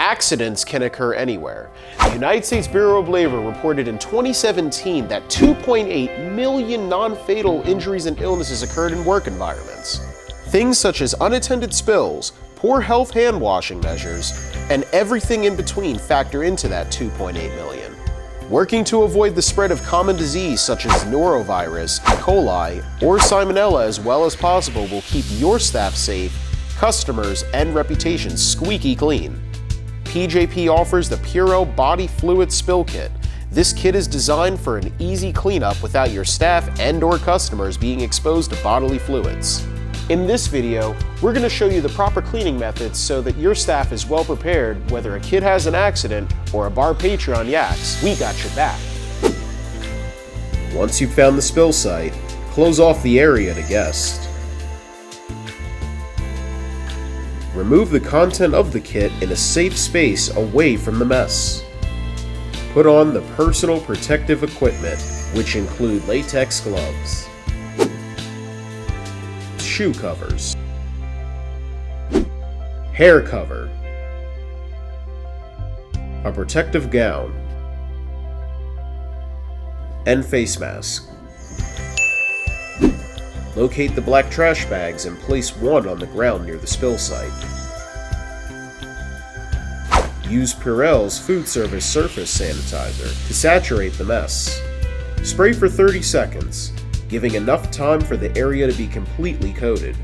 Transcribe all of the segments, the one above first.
Accidents can occur anywhere. The United States Bureau of Labor reported in 2017 that 2.8 million non-fatal injuries and illnesses occurred in work environments. Things such as unattended spills, poor health hand washing measures, and everything in between factor into that 2.8 million. Working to avoid the spread of common disease such as norovirus, E. coli, or salmonella as well as possible will keep your staff safe, customers, and reputation squeaky clean. PJP offers the Purell Body Fluid Spill Kit. This kit is designed for an easy cleanup without your staff and/or customers being exposed to bodily fluids. In this video, we're going to show you the proper cleaning methods so that your staff is well prepared whether a kid has an accident or a bar Patreon yaks. We got your back. Once you've found the spill site, close off the area to guests. Remove the content of the kit in a safe space away from the mess. Put on the personal protective equipment, which include latex gloves, shoe covers, hair cover, a protective gown, and face mask. Locate the black trash bags and place one on the ground near the spill site. Use Purell's Foodservice surface sanitizer to saturate the mess. Spray for 30 seconds, giving enough time for the area to be completely coated.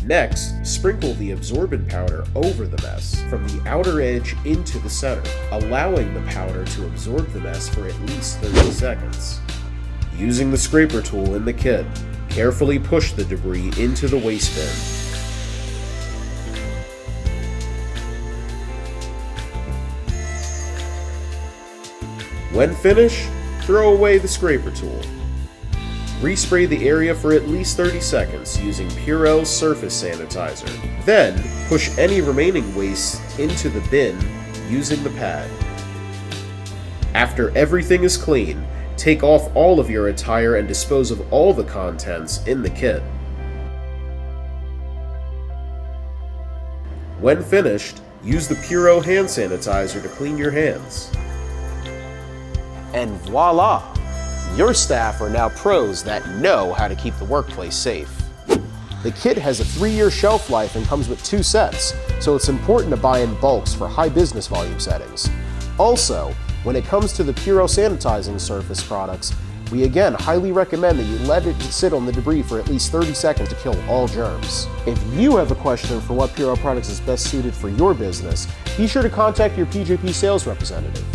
Next, sprinkle the absorbent powder over the mess from the outer edge into the center, allowing the powder to absorb the mess for at least 30 seconds. Using the scraper tool in the kit, carefully push the debris into the waste bin. When finished, throw away the scraper tool. Respray the area for at least 30 seconds using Purell's surface sanitizer. Then, push any remaining waste into the bin using the pad. After everything is clean, take off all of your attire and dispose of all the contents in the kit. When finished, use the Purell Hand Sanitizer to clean your hands. And voila! Your staff are now pros that know how to keep the workplace safe. The kit has a 3-year shelf life and comes with 2 sets, so it's important to buy in bulks for high business volume settings. Also, when it comes to the Purell sanitizing surface products, we again highly recommend that you let it sit on the debris for at least 30 seconds to kill all germs. If you have a question for what Purell products is best suited for your business, be sure to contact your PJP sales representative.